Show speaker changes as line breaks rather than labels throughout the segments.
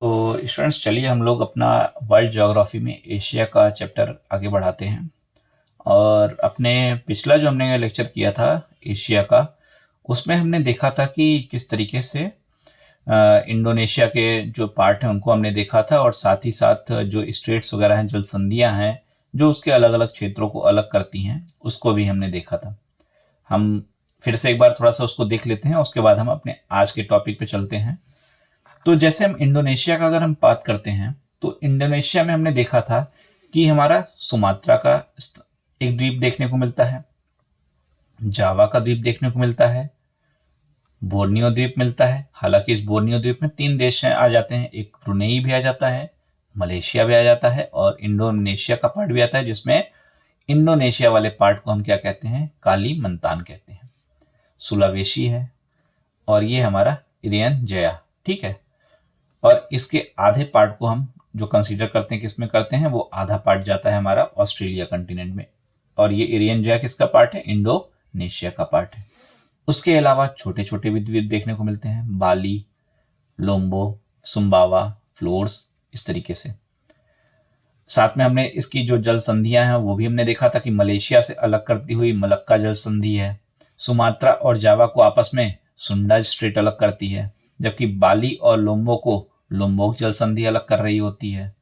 तो स्टूडेंट्स, चलिए हम लोग अपना वर्ल्ड ज्योग्राफी में एशिया का चैप्टर आगे बढ़ाते हैं। और अपने पिछला जो हमने लेक्चर किया था एशिया का, उसमें हमने देखा था कि किस तरीके से इंडोनेशिया के जो पार्ट हैं उनको हमने देखा था, और साथ ही साथ जो स्ट्रेट्स वगैरह हैं, जल संधियां हैं जो उसके अलग अलग क्षेत्रों को अलग करती हैं, उसको भी हमने देखा था। हम फिर से एक बार थोड़ा सा उसको देख लेते हैं, उसके बाद हम अपने आज के टॉपिक पे चलते हैं। तो जैसे हम इंडोनेशिया का अगर हम बात करते हैं, तो इंडोनेशिया में हमने देखा था कि हमारा सुमात्रा का एक द्वीप देखने को मिलता है, जावा का द्वीप देखने को मिलता है, बोर्नियो द्वीप मिलता है। हालांकि इस बोर्नियो द्वीप में 3 देश हैं, आ जाते हैं, एक ब्रुनेई भी आ जाता है, मलेशिया भी आ जाता है, और इंडोनेशिया का पार्ट भी आता है, जिसमें इंडोनेशिया वाले पार्ट को हम क्या कहते हैं, कालीमंतान कहते हैं। सुलावेशी है, और ये हमारा इरियन जया, ठीक है। और इसके आधे पार्ट को हम जो कंसीडर करते हैं, किस में करते हैं, वो आधा पार्ट जाता है हमारा ऑस्ट्रेलिया कंटिनेंट में। और ये एरियन जैक किसका पार्ट है, इंडोनेशिया का पार्ट है। उसके अलावा छोटे छोटे भी द्वीप देखने को मिलते हैं, बाली, लोम्बो, सुम्बावा, फ्लोर्स, इस तरीके से। साथ में हमने इसकी जो जल संधियां हैं वो भी हमने देखा था कि मलेशिया से अलग करती हुई मलक्का जल संधि है, सुमात्रा और जावा को आपस में सुंडा स्ट्रेट अलग करती है, जबकि बाली और लोम्बो को लोम्बोक जल संधि अलग कर रही होती है।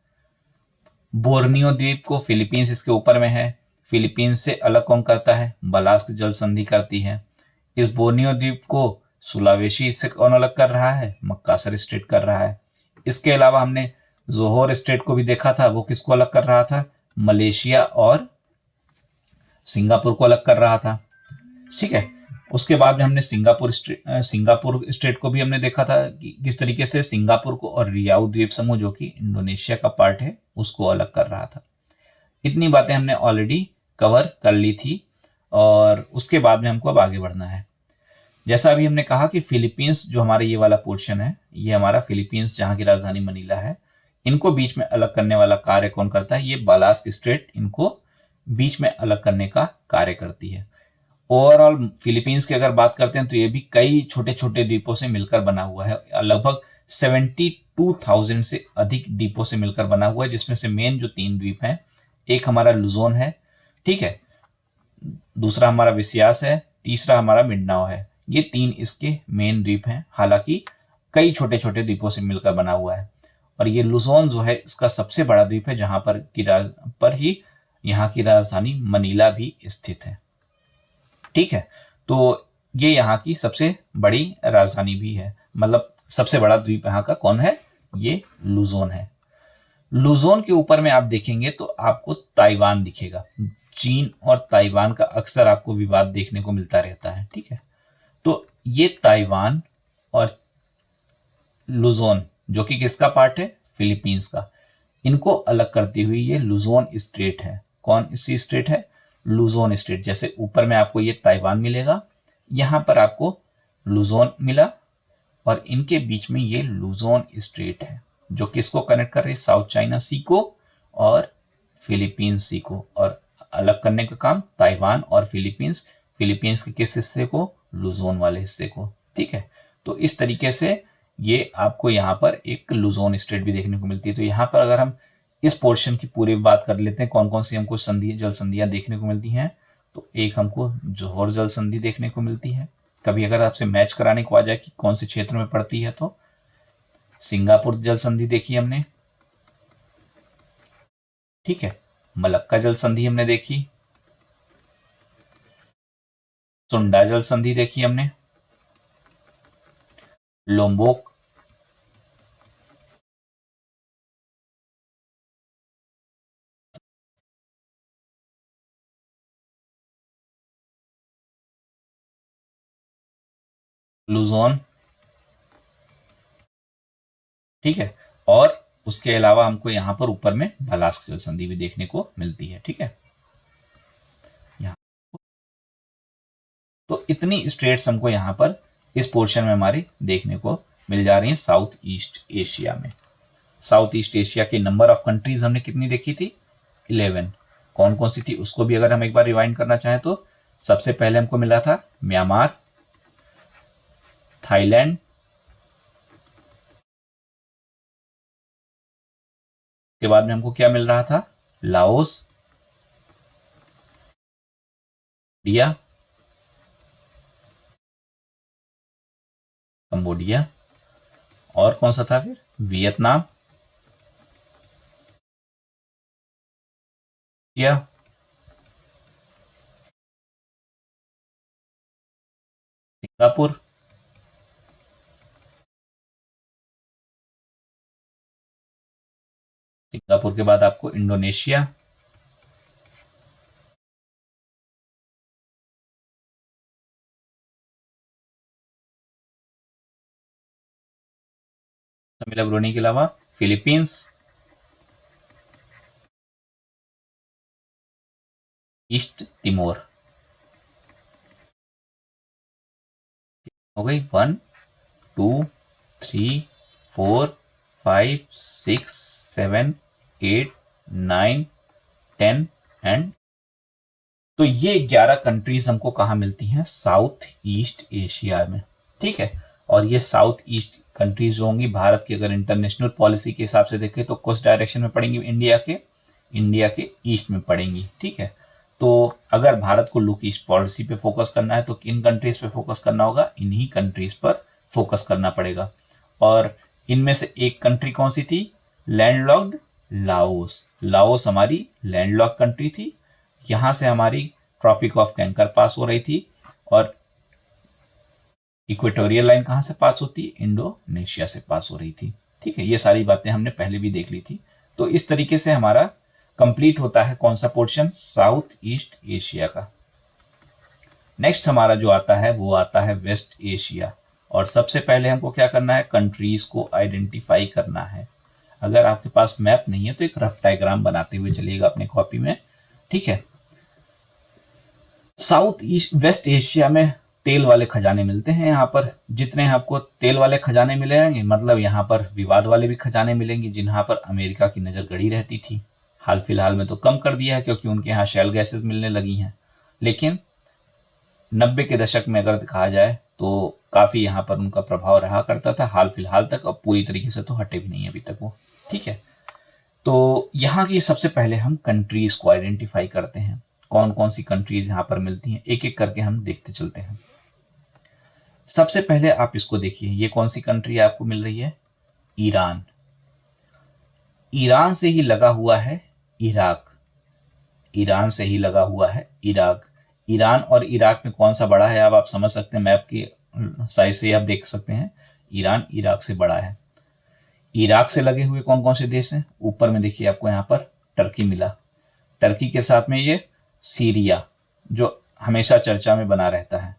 बोर्नियो द्वीप को फिलीपींस इसके ऊपर में है, फिलीपींस से अलग कौन करता है, बलास्क जल संधि करती है। इस बोर्नियो द्वीप को सुलावेशी से कौन अलग कर रहा है, मक्कासर स्टेट कर रहा है। इसके अलावा हमने जोहोर स्टेट को भी देखा था, वो किसको अलग कर रहा था, मलेशिया और सिंगापुर को अलग कर रहा था, ठीक है। उसके बाद में हमने सिंगापुर स्टेट को भी हमने देखा था कि किस तरीके से सिंगापुर को और रियाऊ द्वीप समूह, जो कि इंडोनेशिया का पार्ट है, उसको अलग कर रहा था। इतनी बातें हमने ऑलरेडी कवर कर ली थी, और उसके बाद में हमको अब आगे बढ़ना है। जैसा अभी हमने कहा कि फिलीपींस जो हमारा ये वाला पोर्शन है, ये हमारा फिलीपींस जहाँ की राजधानी मनीला है, इनको बीच में अलग करने वाला कार्य कौन करता है, ये बालास्क स्ट्रेट इनको बीच में अलग करने का कार्य करती है। ओवरऑल फिलीपींस की अगर बात करते हैं तो ये भी कई छोटे छोटे द्वीपों से मिलकर बना हुआ है, लगभग 72,000 से अधिक द्वीपों से मिलकर बना हुआ है, जिसमें से मेन जो 3 द्वीप हैं, एक हमारा लुजोन है, ठीक है, दूसरा हमारा विसियास है, तीसरा हमारा मिंडाओ है। ये 3 इसके मेन द्वीप हैं, हालांकि कई छोटे छोटे द्वीपों से मिलकर बना हुआ है। और ये लुजोन जो है इसका सबसे बड़ा द्वीप है, जहां पर ही यहाँ की राजधानी मनीला भी स्थित है, ठीक है। तो ये यहाँ की सबसे बड़ी राजधानी भी है, मतलब सबसे बड़ा द्वीप यहाँ का कौन है, ये लुजोन है। लुजोन के ऊपर में आप देखेंगे तो आपको ताइवान दिखेगा। चीन और ताइवान का अक्सर आपको विवाद देखने को मिलता रहता है, ठीक है। तो ये ताइवान और लुजोन, जो कि किसका पार्ट है, फिलीपींस का, इनको अलग करती हुई ये लुजोन स्टेट है। कौन सी स्टेट है, लुजोन स्टेट। जैसे ऊपर में आपको ये ताइवान मिलेगा, यहां पर आपको लुजोन मिला, और इनके बीच में ये लुजोन स्टेट है, जो किसको कनेक्ट कर रही है, साउथ चाइना सी को और फिलीपींस सी को। और अलग करने का काम ताइवान और फिलीपींस, फिलीपींस के किस हिस्से को, लुजोन वाले हिस्से को, ठीक है। तो इस तरीके से ये आपको यहाँ पर एक लुजोन स्टेट भी देखने को मिलती है। तो यहाँ पर अगर हम इस पोर्शन की पूरी बात कर लेते हैं, कौन कौन सी हमको संधि जल संधियां देखने को मिलती हैं, तो एक हमको जोहर जल संधि देखने को मिलती है। कभी अगर आपसे मैच कराने को आ जाए कि कौन से क्षेत्र में पड़ती है, तो सिंगापुर जल संधि देखी हमने, ठीक है। मलक्का जल संधि हमने देखी, सुंडा जल संधि देखी हमने, लोम्बोक, लुजोन, ठीक है। और उसके अलावा हमको यहाँ पर ऊपर में भलास्क जल संधि भी देखने को मिलती है, ठीक है। यहाँ तो इतनी स्टेट्स हमको यहाँ पर इस पोर्शन में हमारी देखने को मिल जा रही हैं साउथ ईस्ट एशिया में। साउथ ईस्ट एशिया के नंबर ऑफ कंट्रीज हमने कितनी देखी थी, 11। कौन कौन सी थी उसको भी अगर हम एक बार रिवाइंड करना चाहें तो सबसे पहले हमको मिला था म्यांमार, थाईलैंड, के बाद में हमको क्या मिल रहा था, लाओस, इंडिया, कंबोडिया, और कौन सा था फिर, वियतनाम, या सिंगापुर, सिंगापुर के बाद आपको इंडोनेशिया, तमिल ब्रूनी के अलावा फिलीपींस, ईस्ट तिमोर। हो गई 1 2 3 4 5 6 7 8 9 10 एंड, तो ये 11 कंट्रीज हमको कहाँ मिलती हैं, साउथ ईस्ट एशिया में। ठीक है, और ये साउथ ईस्ट कंट्रीज जो होंगी, भारत की अगर इंटरनेशनल पॉलिसी के हिसाब से देखें तो किस डायरेक्शन में पड़ेंगी, इंडिया के ईस्ट में पड़ेंगी। ठीक है, तो अगर भारत को लुक ईस्ट पॉलिसी पे फोकस करना है तो किन कंट्रीज पे फोकस करना होगा, इन्हीं कंट्रीज पर फोकस करना पड़ेगा। और इनमें से एक कंट्री कौन सी थी, लैंडलॉक्ड लाओस। लाओस हमारी लैंडलॉक कंट्री थी, यहां से हमारी ट्रॉपिक ऑफ कैंकर पास हो रही थी, और इक्वेटोरियल लाइन कहां से पास होती है, इंडोनेशिया से पास हो रही थी। ठीक है, ये सारी बातें हमने पहले भी देख ली थी। तो इस तरीके से हमारा कंप्लीट होता है कौन सा पोर्शन, साउथ ईस्ट एशिया का। नेक्स्ट हमारा जो आता है वो आता है वेस्ट एशिया, और सबसे पहले हमको क्या करना है, कंट्रीज को आइडेंटिफाई करना है। अगर आपके पास मैप नहीं है तो एक रफ डायग्राम बनाते हुए चलिएगा अपने कॉपी में। ठीक है, साउथ ईस्ट वेस्ट एशिया में तेल वाले खजाने मिलते हैं। यहाँ पर जितने आपको तेल वाले खजाने मिलेंगे, मतलब यहाँ पर विवाद वाले भी खजाने मिलेंगे, जिन्हां पर अमेरिका की नज़र गड़ी रहती थी। हाल फिलहाल में तो कम कर दिया है क्योंकि उनके यहाँ शेल गैसेस मिलने लगी हैं, लेकिन 90 के दशक में अगर कहा जाए तो काफ़ी यहाँ पर उनका प्रभाव रहा करता था, हाल फिलहाल तक। अब पूरी तरीके से तो हटे भी नहीं है अभी तक वो। ठीक है, तो यहाँ की सबसे पहले हम कंट्रीज को आइडेंटिफाई करते हैं, कौन कौन सी कंट्रीज यहाँ पर मिलती हैं, एक एक करके हम देखते चलते हैं। सबसे पहले आप इसको देखिए, ये कौन सी कंट्री आपको मिल रही है, ईरान। ईरान से ही लगा हुआ है इराक, ईरान से ही लगा हुआ है इराक। ईरान और इराक में कौन सा बड़ा है, अब आप समझ सकते हैं, मैप की साइज से आप देख सकते हैं, ईरान इराक से बड़ा है। इराक से लगे हुए कौन कौन से देश हैं, ऊपर में देखिए आपको यहाँ पर टर्की मिला, टर्की के साथ में ये सीरिया जो हमेशा चर्चा में बना रहता है,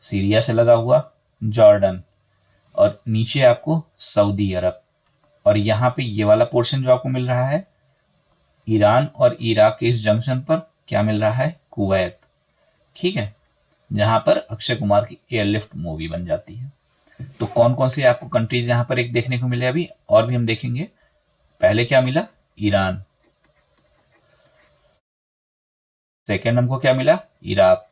सीरिया से लगा हुआ जॉर्डन, और नीचे आपको सऊदी अरब, और यहाँ पे ये वाला पोर्शन जो आपको मिल रहा है ईरान और इराक के इस जंक्शन पर क्या मिल रहा है, कुवैत। ठीक है, जहां पर अक्षय कुमार की एयरलिफ्ट मूवी बन जाती है। तो कौन कौन से आपको कंट्रीज यहाँ पर एक देखने को मिले, अभी और भी हम देखेंगे। पहले क्या मिला, ईरान। सेकेंड हमको क्या मिला, इराक।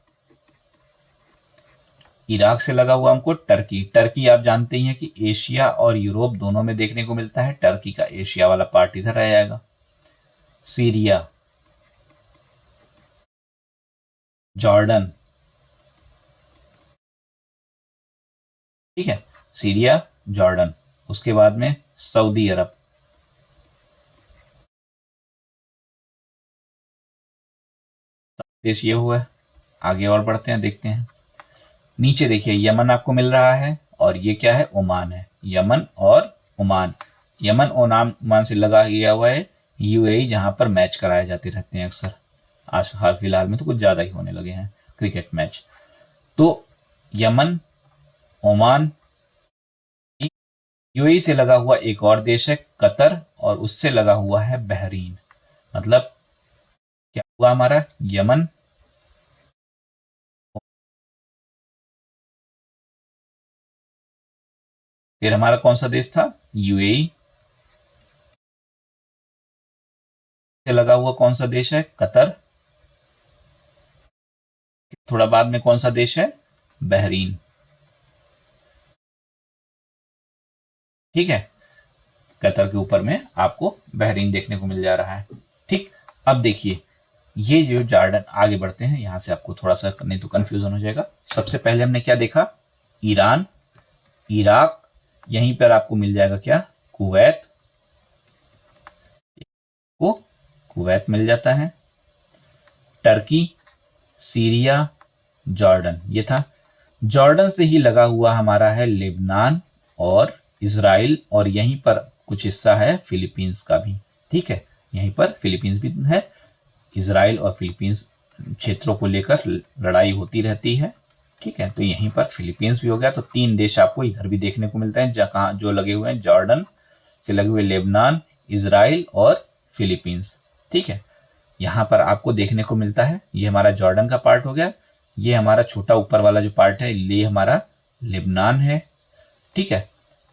इराक से लगा हुआ हमको टर्की। टर्की आप जानते ही हैं कि एशिया और यूरोप दोनों में देखने को मिलता है, टर्की का एशिया वाला पार्ट इधर आ जाएगा। सीरिया, जॉर्डन, ठीक है, सीरिया, जॉर्डन, उसके बाद में सऊदी अरब, देश ये हुआ है। आगे और बढ़ते हैं, देखते हैं। नीचे देखिए यमन आपको मिल रहा है, और ये क्या है, ओमान है। यमन और ओमान, यमन ओमान से लगा गया हुआ है यूएई, जहां पर मैच कराए जाते रहते हैं अक्सर। आज हाल फिलहाल में तो कुछ ज़्यादा ही होने लगे हैं क्रिकेट मैच। तो यमन, ओमान, यूएई से लगा हुआ एक और देश है कतर, और उससे लगा हुआ है बहरीन। मतलब क्या हुआ हमारा, यमन, फिर हमारा कौन सा देश था, यूएई, से लगा हुआ कौन सा देश है, कतर, थोड़ा बाद में कौन सा देश है, बहरीन। ठीक है, कतर के ऊपर में आपको बहरीन देखने को मिल जा रहा है। ठीक, अब देखिए ये जो जॉर्डन, आगे बढ़ते हैं, यहाँ से आपको थोड़ा सा नहीं तो कंफ्यूजन हो जाएगा। सबसे पहले हमने क्या देखा, ईरान, इराक, यहीं पर आपको मिल जाएगा क्या, कुवैत, को कुवैत मिल जाता है, टर्की, सीरिया, जॉर्डन, ये था। जॉर्डन से ही लगा हुआ हमारा है लेबनान और इजराइल, और यहीं पर कुछ हिस्सा है फिलीपींस का भी। ठीक है, यहीं पर फिलीपींस भी है। इजराइल और फिलीपींस क्षेत्रों को लेकर लड़ाई होती रहती है। ठीक है, तो यहीं पर फिलीपींस भी हो गया। तो 3 देश आपको इधर भी देखने को मिलते हैं जहाँ जो लगे हुए हैं, जॉर्डन से लगे हुए लेबनान, इजराइल और फिलीपींस। ठीक है, यहाँ पर आपको देखने को मिलता है, ये हमारा जॉर्डन का पार्ट हो गया, ये हमारा छोटा ऊपर वाला जो पार्ट है ये हमारा लेबनान है। ठीक है,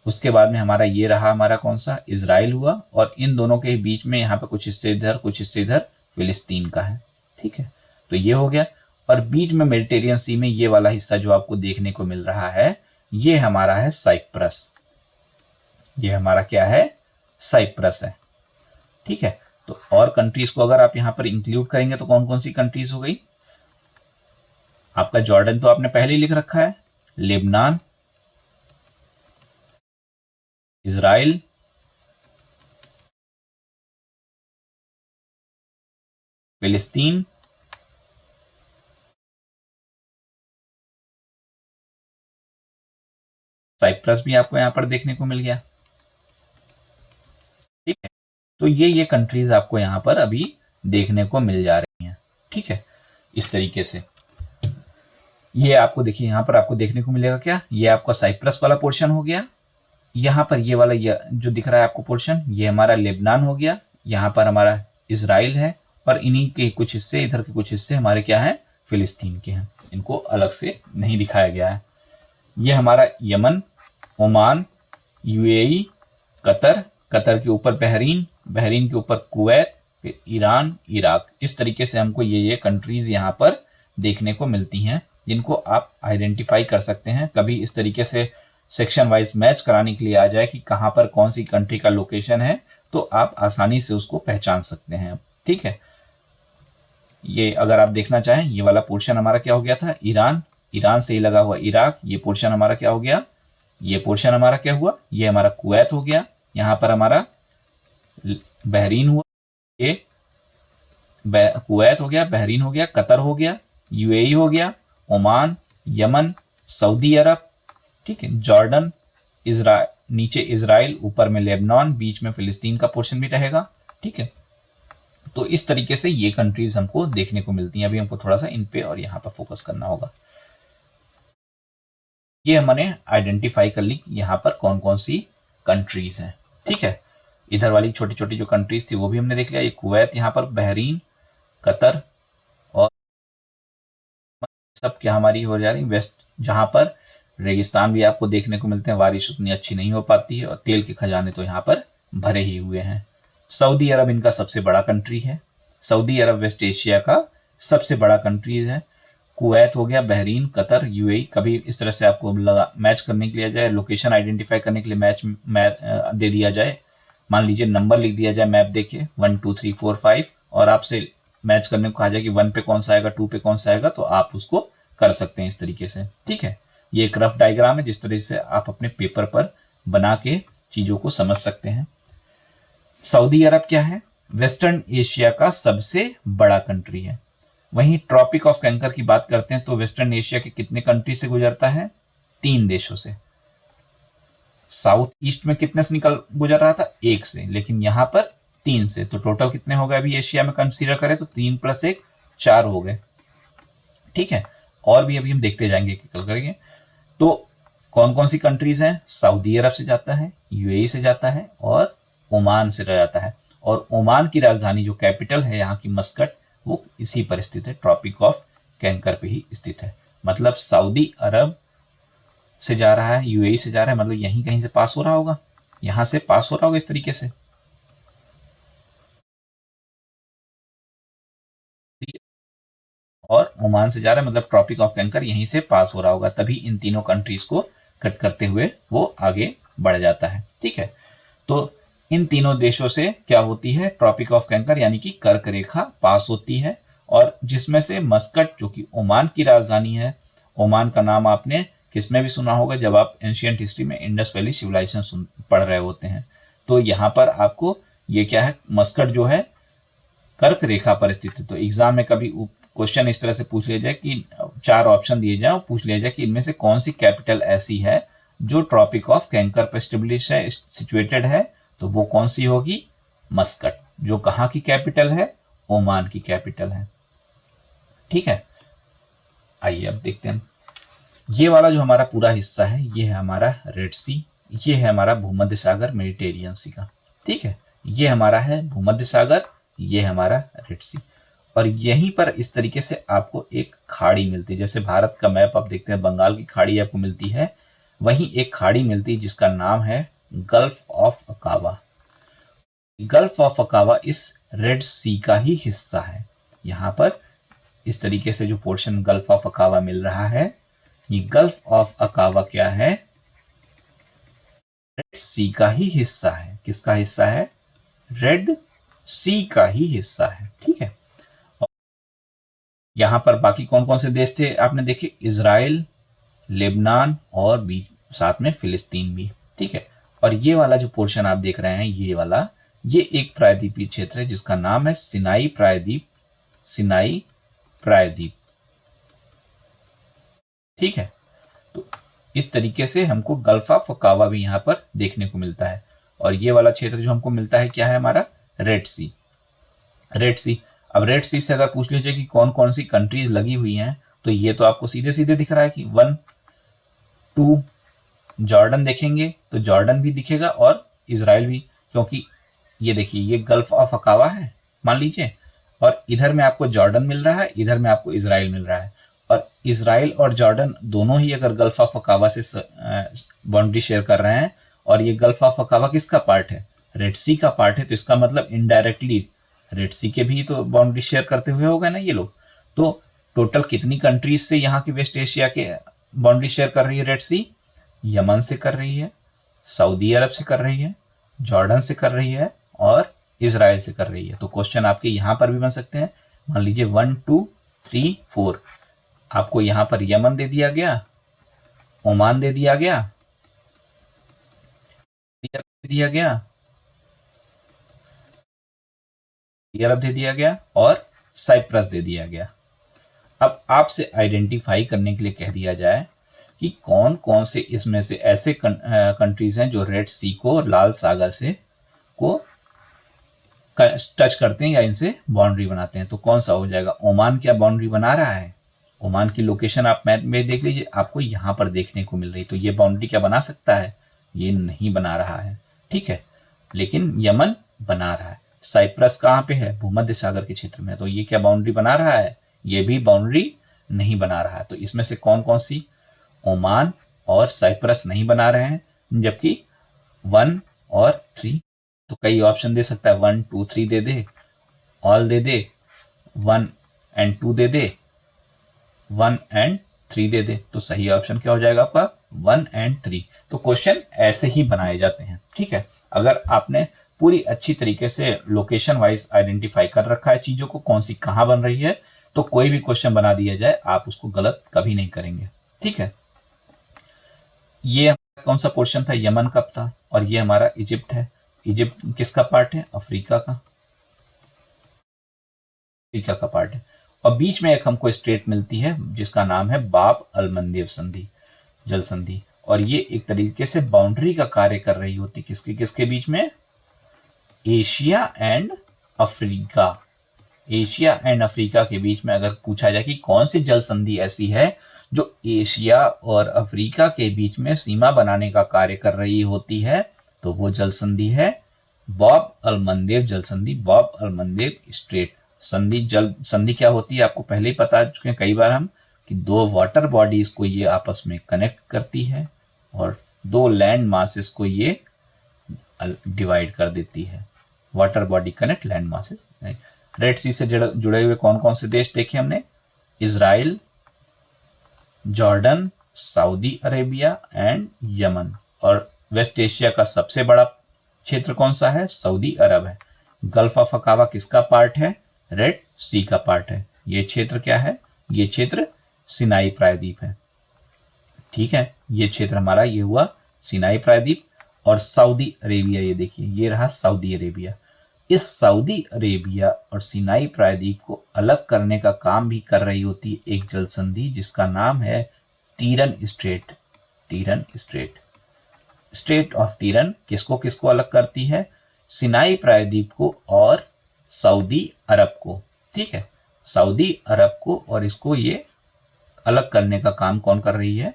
उसके बाद में हमारा ये रहा हमारा कौन सा, इजराइल हुआ, और इन दोनों के बीच में यहाँ पे कुछ हिस्से इधर कुछ हिस्से इधर फिलिस्तीन का है। ठीक है, तो ये हो गया। और बीच में मेडिटेरियन सी में ये वाला हिस्सा जो आपको देखने को मिल रहा है, ये हमारा है साइप्रस। ये हमारा क्या है, साइप्रस है। ठीक है, तो और कंट्रीज को अगर आप यहाँ पर इंक्लूड करेंगे तो कौन कौन सी कंट्रीज हो गई, आपका जॉर्डन तो आपने पहले ही लिख रखा है, लेबनान, इजराइल, फिलिस्तीन, साइप्रस भी आपको यहां पर देखने को मिल गया। ठीक है, तो ये कंट्रीज आपको यहां पर अभी देखने को मिल जा रही हैं। ठीक है, इस तरीके से ये आपको देखिए यहां पर आपको देखने को मिलेगा क्या, ये आपका साइप्रस वाला पोर्शन हो गया। यहाँ पर ये वाला ये जो दिख रहा है आपको पोर्शन, ये हमारा लेबनान हो गया। यहाँ पर हमारा इजराइल है, और इन्हीं के कुछ हिस्से, इधर के कुछ हिस्से हमारे क्या हैं, फिलिस्तीन के हैं। इनको अलग से नहीं दिखाया गया है। ये हमारा Yemen, Oman, UAE, Qatar, Qatar के ऊपर बहरीन, बहरीन के ऊपर कुवैत, फिर ईरान, इराक। इस तरीके से हमको ये कंट्रीज यहाँ पर देखने को मिलती हैं, जिनको आप आइडेंटिफाई कर सकते हैं। कभी इस तरीके से सेक्शन वाइज मैच कराने के लिए आ जाए कि कहाँ पर कौन सी कंट्री का लोकेशन है, तो आप आसानी से उसको पहचान सकते हैं। ठीक है, ये अगर आप देखना चाहें, ये वाला पोर्शन हमारा क्या हो गया था, ईरान, ईरान से ही लगा हुआ इराक, ये पोर्शन हमारा क्या हो गया, ये पोर्शन हमारा क्या हुआ, ये हमारा कुवैत हो गया। यहाँ पर हमारा बहरीन हुआ, ये कुवैत हो गया, बहरीन हो गया, कतर हो गया, यूएई हो गया, ओमान, यमन, सऊदी अरब, ठीक है, जॉर्डन, इजराइल, नीचे इजराइल, ऊपर में लेबनान, बीच में फिलिस्तीन का पोर्शन भी रहेगा। ठीक है, तो इस तरीके से ये कंट्रीज हमको देखने को मिलती हैं। अभी हमको थोड़ा सा इन पे और यहाँ पर फोकस करना होगा। ये हमने आइडेंटिफाई कर ली कि यहाँ पर कौन कौन सी कंट्रीज हैं। ठीक है, इधर वाली छोटी छोटी जो कंट्रीज थी वो भी हमने देख लिया। ये कुवैत, यहाँ पर बहरीन, कतर, और सब क्या हमारी हो जा रही वेस्ट, जहाँ पर रेगिस्तान भी आपको देखने को मिलते हैं, बारिश उतनी अच्छी नहीं हो पाती है, और तेल के खजाने तो यहाँ पर भरे ही हुए हैं। सऊदी अरब इनका सबसे बड़ा कंट्री है। सऊदी अरब वेस्ट एशिया का सबसे बड़ा कंट्रीज है। कुवैत हो गया, बहरीन, कतर, यूएई। कभी इस तरह से आपको लगा मैच करने के लिए जाए, लोकेशन आइडेंटिफाई करने के लिए मैच दे दिया जाए, मान लीजिए नंबर लिख दिया जाए, मैप देखिए 1 2 3 4 5, और आपसे मैच करने को कहा जाए कि 1 पे कौन सा आएगा, 2 पे कौन सा आएगा, तो आप उसको कर सकते हैं इस तरीके से। ठीक है, ये एक रफ डायग्राम है जिस तरह से आप अपने पेपर पर बना के चीजों को समझ सकते हैं। सऊदी अरब क्या है, वेस्टर्न एशिया का सबसे बड़ा कंट्री है। वहीं ट्रॉपिक ऑफ कैंकर की बात करते हैं तो वेस्टर्न एशिया के कितने कंट्री से गुजरता है, 3 देशों से। साउथ ईस्ट में कितने से निकल गुजर रहा था, 1 से, लेकिन यहाँ पर 3 से। तो टोटल कितने हो गए अभी एशिया में कंसीडर करें तो 3 + 1 4 हो गए। ठीक है, और भी अभी हम देखते जाएंगे कि कल करेंगे। तो कौन कौन सी कंट्रीज हैं, सऊदी अरब से जाता है, यूएई से जाता है, और ओमान से जाता है। और ओमान की राजधानी जो कैपिटल है यहाँ की मस्कट, वो इसी पर स्थित है, ट्रॉपिक ऑफ कैंकर पे ही स्थित है। मतलब सऊदी अरब से जा रहा है, यूएई से जा रहा है, मतलब यहीं कहीं से पास हो रहा होगा, यहां से पास हो रहा होगा इस तरीके से। और ओमान से जा रहा है, मतलब ट्रॉपिक ऑफ कैंकर यहीं से पास हो रहा होगा, तभी इन तीनों कंट्रीज को कट करते हुए वो आगे बढ़ जाता है। ठीक है, तो इन तीनों देशों से क्या होती है, ट्रॉपिक ऑफ कैंकर यानी कि कर्क रेखा पास होती है, और जिसमें से मस्कट जो कि ओमान की राजधानी है, ओमान का नाम आपने किसमें भी सुना होगा जब आप एंशियंट हिस्ट्री में इंडस वैली सिविलाइजेशन पढ़ रहे होते हैं। तो यहाँ पर आपको ये क्या है, मस्कट जो है कर्क रेखा पर स्थित है। तो एग्जाम में कभी क्वेश्चन इस तरह से पूछ लिया जाए कि 4 ऑप्शन दिए जाए और पूछ लिया जाए कि इनमें से कौन सी कैपिटल ऐसी है जो ट्रॉपिक ऑफ कैंकर पर स्टेब्लिश है, सिचुएटेड है, तो वो कौन सी होगी, मस्कट, जो कहाँ की कैपिटल है, ओमान की कैपिटल है। ठीक है, आइए अब देखते हैं। ये वाला जो हमारा पूरा हिस्सा है ये है हमारा रेड सी, ये है हमारा भूमध्य सागर मेडिटेरियन सी का। ठीक है, ये हमारा है भूमध्य सागर, ये हमारा रेड सी, और यहीं पर इस तरीके से आपको एक खाड़ी मिलती है। जैसे भारत का मैप आप देखते हैं, बंगाल की खाड़ी आपको मिलती है, वहीं एक खाड़ी मिलती है जिसका नाम है gulf of Aqaba. Gulf of Aqaba इस रेड सी का ही हिस्सा है। यहाँ पर इस तरीके से जो पोर्शन गल्फ ऑफ अकाबा मिल रहा है, ये गल्फ ऑफ अकाबा क्या है, रेड सी का ही हिस्सा है। किसका हिस्सा है, रेड सी का ही हिस्सा है। ठीक है, यहां पर बाकी कौन कौन से देश थे आपने देखे, इजराइल, लेबनान और भी साथ में फिलिस्तीन भी। ठीक है, और ये वाला जो पोर्शन आप देख रहे हैं, ये वाला, ये एक प्रायद्वीपीय क्षेत्र है जिसका नाम है सिनाई प्रायद्वीप, सिनाई प्रायद्वीप। ठीक है, तो इस तरीके से हमको गल्फ ऑफ अकाबा भी यहाँ पर देखने को मिलता है। और ये वाला क्षेत्र जो हमको मिलता है क्या है, हमारा रेड सी, रेड सी। अब रेड सी से अगर पूछ लीजिए कि कौन कौन सी कंट्रीज लगी हुई हैं, तो ये तो आपको सीधे सीधे दिख रहा है कि 1, 2 जॉर्डन देखेंगे तो जॉर्डन भी दिखेगा और इजराइल भी, क्योंकि ये देखिए ये गल्फ ऑफ अकाबा है मान लीजिए, और इधर में आपको जॉर्डन मिल रहा है, इधर में आपको इजराइल मिल रहा है। और इजराइल और जॉर्डन दोनों ही अगर गल्फ ऑफ अकाबा से बाउंड्री शेयर कर रहे हैं, और ये गल्फ ऑफ अकाबा किसका पार्ट है, रेड सी का पार्ट है, तो इसका मतलब इनडायरेक्टली रेड सी के भी तो बाउंड्री शेयर करते हुए होगा ना ये लोग। तो टोटल कितनी कंट्रीज से यहाँ की वेस्ट एशिया के बाउंड्री शेयर कर रही है रेड सी, यमन से कर रही है, सऊदी अरब से कर रही है, जॉर्डन से कर रही है और इजराइल से कर रही है। तो क्वेश्चन आपके यहाँ पर भी बन सकते हैं, मान लीजिए 1, 2, 3, 4, आपको यहाँ पर यमन दे दिया गया, ओमान दे दिया गया, दे दिया गया, अरब दे दिया गया और साइप्रस दे दिया गया। अब आपसे आइडेंटिफाई करने के लिए कह दिया जाए कि कौन कौन से इसमें से ऐसे कंट्रीज हैं जो रेड सी को, लाल सागर से को टच करते हैं या इनसे बाउंड्री बनाते हैं, तो कौन सा हो जाएगा। ओमान क्या बाउंड्री बना रहा है, ओमान की लोकेशन आप मैप में देख लीजिए, आपको यहाँ पर देखने को मिल रही, तो ये बाउंड्री क्या बना सकता है, ये नहीं बना रहा है। ठीक है, लेकिन यमन बना रहा है। साइप्रस कहाँ पे है, भूमध्य सागर के क्षेत्र में, तो ये क्या बाउंड्री बना रहा है, ये भी बाउंड्री नहीं बना रहा है। तो इसमें से कौन कौन सी, ओमान और साइप्रस नहीं बना रहे हैं, जबकि 1 और 3, तो कई ऑप्शन दे सकता है, 1, 2, 3 दे दे, ऑल दे दे, 1 and 2 दे दे, 1 and 3 दे दे, तो सही ऑप्शन क्या हो जाएगा आपका 1 and 3। तो क्वेश्चन ऐसे ही बनाए जाते हैं। ठीक है, अगर आपने पूरी अच्छी तरीके से लोकेशन वाइज आइडेंटिफाई कर रखा है चीजों को, कौन सी कहाँ बन रही है, तो कोई भी क्वेश्चन बना दिया जाए आप उसको गलत कभी नहीं करेंगे। ठीक है, ये कौन सा पोर्शन था, यमन का था, और ये हमारा इजिप्ट है। इजिप्ट किसका पार्ट है, अफ्रीका का, अफ्रीका का पार्ट है। और बीच में एक हमको स्टेट मिलती है जिसका नाम है बाब अल मंदेब संधि, जल संधि, और ये एक तरीके से बाउंड्री का कार्य कर रही होती, किसके किसके बीच में, Asia and Africa, Asia and Africa के बीच में। अगर पूछा जाए कि कौन सी जल संधि ऐसी है जो एशिया और अफ्रीका के बीच में सीमा बनाने का कार्य कर रही होती है, तो वो जल संधि है बाब अल मंदेब जल संधि, बाब अल मंदेब स्ट्रेट संधि। जल संधि क्या होती है आपको पहले ही पता चुके हैं कई बार हम, कि 2 वाटर बॉडीज को ये आपस में कनेक्ट करती है और 2 लैंड मासेस को ये डिवाइड कर देती है। Water body connect land masses. Red Sea से जुड़े हुए कौन कौन से देश देखे हमने, Israel, Jordan, Saudi Arabia and Yemen. और वेस्ट एशिया का सबसे बड़ा क्षेत्र कौन सा है? सऊदी अरब है। गल्फ ऑफ अकाबा किसका पार्ट है? रेड सी का पार्ट है। ये क्षेत्र क्या है? ये क्षेत्र सिनाई प्रायद्वीप है। ठीक है, ये क्षेत्र हमारा ये हुआ सिनाई प्रायद्वीप। और सऊदी अरेबिया, ये देखिए ये रहा सऊदी अरेबिया। इस सऊदी अरेबिया और सिनाई प्रायद्वीप को अलग करने का काम भी कर रही होती है एक जल संधि जिसका नाम है तीरन स्ट्रेट। तीरन स्ट्रेट, स्ट्रेट ऑफ तीरन किसको किसको अलग करती है? सिनाई प्रायद्वीप को और सऊदी अरब को। ठीक है, सऊदी अरब को और इसको ये अलग करने का काम कौन कर रही है?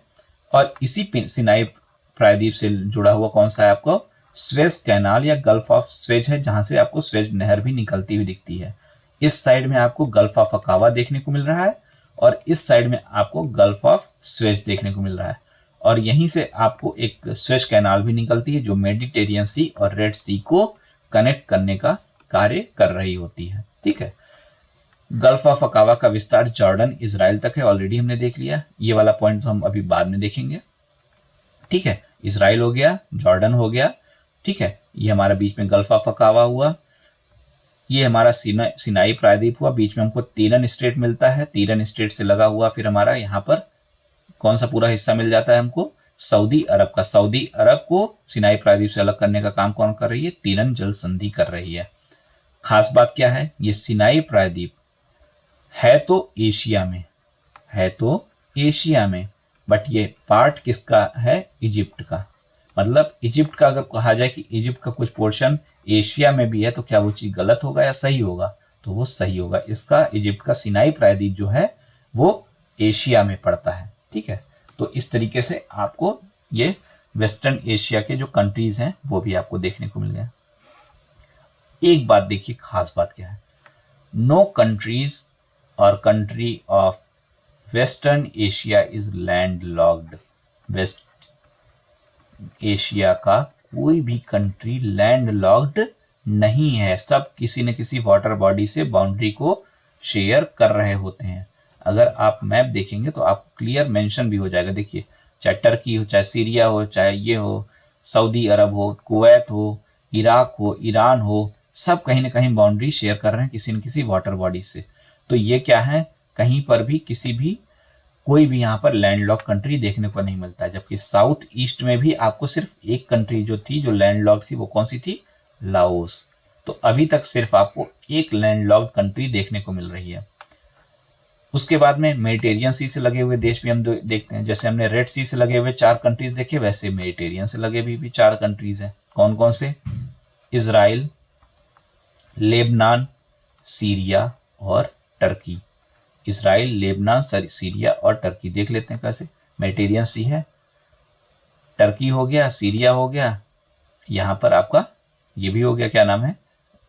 और इसी सिनाई प्रायद्वीप से जुड़ा हुआ कौन सा है आपको? स्वेज कैनाल या गल्फ ऑफ स्वेज है, जहां से आपको स्वेज नहर भी निकलती हुई दिखती है। इस साइड में आपको गल्फ ऑफ अकाबा देखने को मिल रहा है और इस साइड में आपको गल्फ ऑफ स्वेज देखने को मिल रहा है। और यहीं से आपको एक स्वेज कैनाल भी निकलती है जो मेडिटेरियन सी और रेड सी को कनेक्ट करने का कार्य कर रही होती है। ठीक है, गल्फ ऑफ अकाबा का विस्तार जॉर्डन इजराइल तक है, ऑलरेडी हमने देख लिया। ये वाला पॉइंट तो हम अभी बाद में देखेंगे। ठीक है, इजराइल हो गया, जॉर्डन हो गया। ठीक है, ये हमारा बीच में गल्फ ऑफ अकाबा हुआ, ये हमारा सिनाई प्रायद्वीप हुआ, बीच में हमको तीरन स्ट्रेट मिलता है। तीरन स्ट्रेट से लगा हुआ फिर हमारा यहाँ पर कौन सा पूरा हिस्सा मिल जाता है हमको? सऊदी अरब का। सऊदी अरब को सिनाई प्रायद्वीप से अलग करने का काम कौन कर रही है? तीरन जल संधि कर रही है। खास बात क्या है? ये सिनाई प्रायद्वीप है तो एशिया में, है तो एशिया में, बट ये पार्ट किसका है? इजिप्ट का। मतलब इजिप्ट का अगर कहा जाए कि इजिप्ट का कुछ पोर्शन एशिया में भी है तो क्या वो चीज गलत होगा या सही होगा? तो वो सही होगा। इसका इजिप्ट का सिनाई प्रायद्वीप जो है वो एशिया में पड़ता है। ठीक है, तो इस तरीके से आपको ये वेस्टर्न एशिया के जो कंट्रीज हैं वो भी आपको देखने को मिल गए। एक बात देखिए, खास बात क्या है? नो कंट्रीज और country of western Asia is landlocked. West Asia का कोई भी कंट्री लैंड लॉक्ड नहीं है, सब किसी न किसी वाटर बॉडी से बाउंड्री को शेयर कर रहे होते हैं। अगर आप मैप देखेंगे तो आपको क्लियर मेंशन भी हो जाएगा। देखिए, चाहे टर्की हो, चाहे सीरिया हो, चाहे ये हो, सऊदी अरब हो, कुवैत हो, इराक हो, ईरान हो, सब कहीं ना कहीं बाउंड्री शेयर कर रहे हैं किसी न किसी वाटर बॉडी से। तो ये क्या है? कहीं पर भी किसी भी कोई भी यहाँ पर लैंडलॉक कंट्री देखने को नहीं मिलता है। जबकि साउथ ईस्ट में भी आपको सिर्फ एक कंट्री जो थी जो लैंडलॉक थी वो कौन सी थी? लाओस। तो अभी तक सिर्फ आपको एक लैंडलॉक कंट्री देखने को मिल रही है। उसके बाद में मेडिटेरियन सी से लगे हुए देश भी हम देखते हैं। जैसे हमने रेड सी से लगे हुए 4 कंट्रीज देखे, वैसे मेडिटेरियन से लगे भी 4 कंट्रीज हैं। कौन कौन से? इजराइल, लेबनान, सीरिया और टर्की। इजराइल, लेबनान, सीरिया और टर्की देख लेते हैं कैसे। मेडिटेरियन सी है, टर्की हो गया, सीरिया हो गया, यहाँ पर आपका ये भी हो गया, क्या नाम है,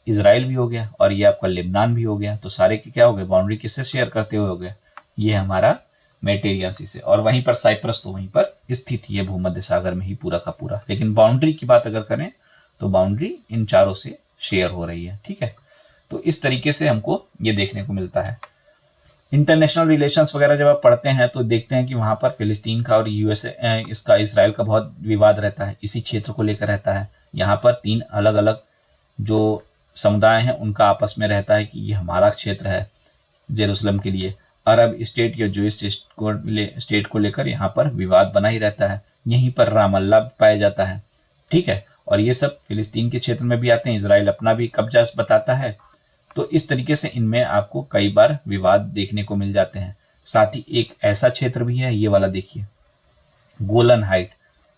इजराइल भी हो गया, और ये आपका लेबनान भी हो गया। तो सारे के क्या हो गए? बाउंड्री किससे शेयर करते हुए हो गए? ये हमारा मेडिटेरियन सी से। और वहीं पर साइप्रस तो वहीं पर स्थित है भूमध्य सागर में ही पूरा का पूरा। लेकिन बाउंड्री की बात अगर करें तो बाउंड्री इन चारों से शेयर हो रही है। ठीक है, तो इस तरीके से हमको ये देखने को मिलता है। इंटरनेशनल रिलेशंस वगैरह जब आप पढ़ते हैं तो देखते हैं कि वहाँ पर फिलिस्तीन का और यूएसए इसका इजराइल का बहुत विवाद रहता है, इसी क्षेत्र को लेकर रहता है। यहाँ पर 3 अलग अलग जो समुदाय हैं उनका आपस में रहता है कि ये हमारा क्षेत्र है जेरूसलम के लिए। अरब स्टेट या जूइश स्टेट को लेकर यहाँ पर विवाद बना ही रहता है। यहीं पर रामल्ला पाया जाता है। ठीक है, और ये सब फिलिस्तीन के क्षेत्र में भी आते हैं। इजराइल अपना भी कब्जा बताता है। तो इस तरीके से इनमें आपको कई बार विवाद देखने को मिल जाते हैं। साथ ही एक ऐसा क्षेत्र भी है, ये वाला देखिए, गोलन हाइट।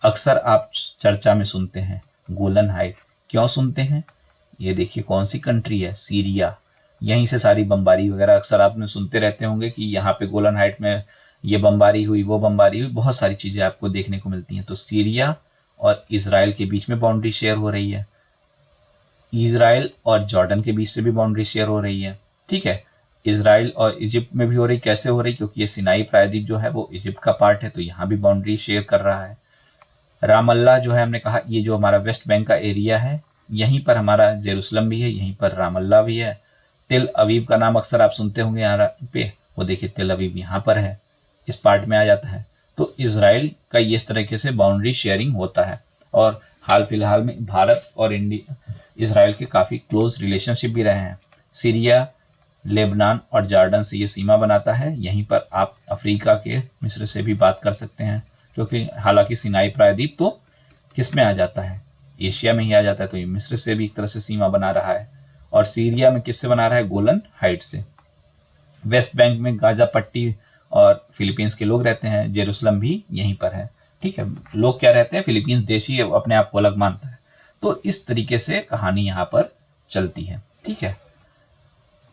अक्सर आप चर्चा में सुनते हैं गोलन हाइट। क्यों सुनते हैं? ये देखिए कौन सी कंट्री है? सीरिया। यहीं से सारी बमबारी वगैरह अक्सर आपने सुनते रहते होंगे कि यहाँ पे गोलन हाइट में ये बमबारी हुई, वो बमबारी हुई, बहुत सारी चीज़ें आपको देखने को मिलती हैं। तो सीरिया और इजराइल के बीच में बाउंड्री शेयर हो रही है। इजराइल और जॉर्डन के बीच से भी बाउंड्री शेयर हो रही है। ठीक है, इजराइल और इजिप्ट में भी हो रही। कैसे हो रही? क्योंकि ये सिनाई प्रायद्वीप जो है वो इजिप्ट का पार्ट है, तो यहाँ भी बाउंड्री शेयर कर रहा है। रामल्ला जो है, हमने कहा ये जो हमारा वेस्ट बैंक का एरिया है, यहीं पर हमारा जेरूसलम भी है, यहीं पर रामल्ला भी है। तिल अवीव का नाम अक्सर आप सुनते होंगे यहाँ पे, वो देखिए तिल अवीव यहाँ पर है, इस पार्ट में आ जाता है। तो इजराइल का इस तरीके से बाउंड्री शेयरिंग होता है। और हाल फिलहाल में भारत और इसराइल के काफ़ी क्लोज रिलेशनशिप भी रहे हैं। सीरिया, लेबनान और जॉर्डन से ये सीमा बनाता है। यहीं पर आप अफ्रीका के मिस्र से भी बात कर सकते हैं, क्योंकि हालांकि सिनाई प्रायद्वीप तो किस में आ जाता है, एशिया में ही आ जाता है, तो ये मिस्र से भी एक तरह से सीमा बना रहा है। और सीरिया में किससे बना रहा है, गोलन हाइट से। वेस्ट बैंक में गाजा पट्टी और फिलीपींस के लोग रहते हैं। जेरूसलम भी यहीं पर है। ठीक है, लोग क्या रहते हैं, फिलीपींस देश ही अपने आप को अलग मानता है। तो इस तरीके से कहानी यहाँ पर चलती है। ठीक है,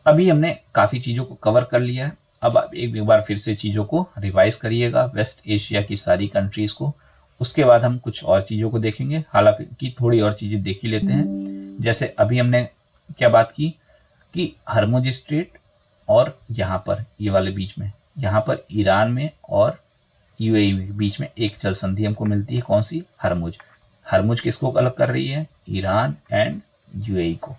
अभी हमने काफ़ी चीज़ों को कवर कर लिया है। अब आप एक बार फिर से चीज़ों को रिवाइज करिएगा, वेस्ट एशिया की सारी कंट्रीज़ को। उसके बाद हम कुछ और चीज़ों को देखेंगे, हालांकि थोड़ी और चीज़ें देख ही लेते हैं। जैसे अभी हमने क्या बात की कि हरमुज स्ट्रेट और यहाँ पर ये वाले बीच में, यहाँ पर ईरान में और यूएई के बीच में एक जल संधि हमको मिलती है। कौन सी, हरमुज। हरमुज किसको अलग कर रही है, ईरान एंड यूएई को।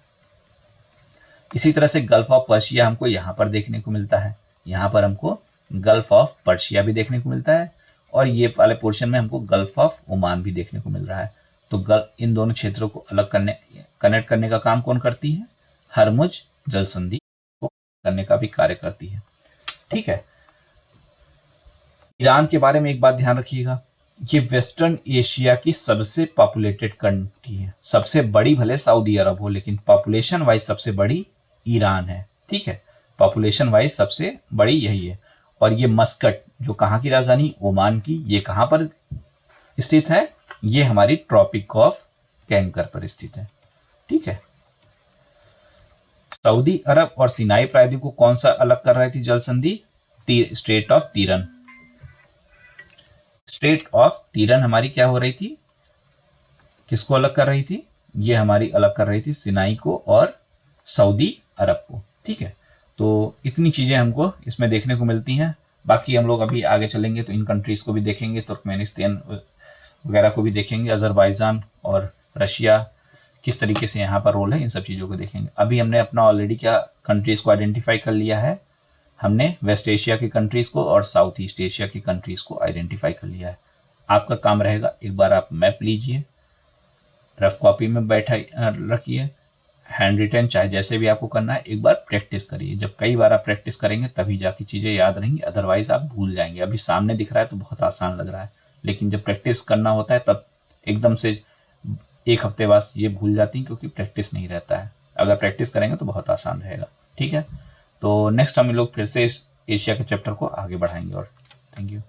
इसी तरह से गल्फ ऑफ पर्शिया हमको यहाँ पर देखने को मिलता है। यहाँ पर हमको गल्फ ऑफ पर्शिया भी देखने को मिलता है, और ये वाले पोर्शन में हमको गल्फ ऑफ ओमान भी देखने को मिल रहा है। तो इन दोनों क्षेत्रों को अलग कनेक्ट करने का काम कौन करती है, हरमुज जल संधि को करने का भी कार्य करती है। ठीक है, ईरान के बारे में एक बात ध्यान रखिएगा, ये वेस्टर्न एशिया की सबसे पॉपुलेटेड कंट्री है। सबसे बड़ी भले सऊदी अरब हो, लेकिन पॉपुलेशन वाइज सबसे बड़ी ईरान है। ठीक है, पॉपुलेशन वाइज सबसे बड़ी यही है। और ये मस्कट, जो कहाँ की राजधानी, ओमान की, ये कहाँ पर स्थित है, ये हमारी ट्रॉपिक ऑफ कैंकर पर स्थित है। ठीक है, सऊदी अरब और सिनाई प्रायद्वीप को कौन सा अलग कर रही थी जल संधि, स्ट्रेट ऑफ तीरन। स्ट्रेट ऑफ तीरन हमारी क्या हो रही थी, किसको अलग कर रही थी, ये हमारी अलग कर रही थी सिनाई को और सऊदी अरब को। ठीक है, तो इतनी चीज़ें हमको इसमें देखने को मिलती हैं। बाकी हम लोग अभी आगे चलेंगे तो इन कंट्रीज़ को भी देखेंगे, तुर्कमेनिस्तान वगैरह को भी देखेंगे, अजरबैजान और रशिया किस तरीके से यहाँ पर रोल है, इन सब चीज़ों को देखेंगे। अभी हमने अपना ऑलरेडी क्या कंट्रीज़ को आइडेंटिफाई कर लिया है, हमने वेस्ट एशिया की कंट्रीज़ को और साउथ ईस्ट एशिया की कंट्रीज़ को आइडेंटिफाई कर लिया है। आपका काम रहेगा, एक बार आप मैप लीजिए, रफ कॉपी में बैठा रखिए, हैंड रिटन चाहे जैसे भी आपको करना है, एक बार प्रैक्टिस करिए। जब कई बार आप प्रैक्टिस करेंगे तभी जाके चीज़ें याद रहेंगी, अदरवाइज आप भूल जाएंगे। अभी सामने दिख रहा है तो बहुत आसान लग रहा है, लेकिन जब प्रैक्टिस करना होता है तब एकदम से एक हफ्ते बाद ये भूल जाती हैं, क्योंकि प्रैक्टिस नहीं रहता है। अगर प्रैक्टिस करेंगे तो बहुत आसान रहेगा। ठीक है, तो नेक्स्ट हम लोग फिर से इस एशिया के चैप्टर को आगे बढ़ाएंगे। और थैंक यू।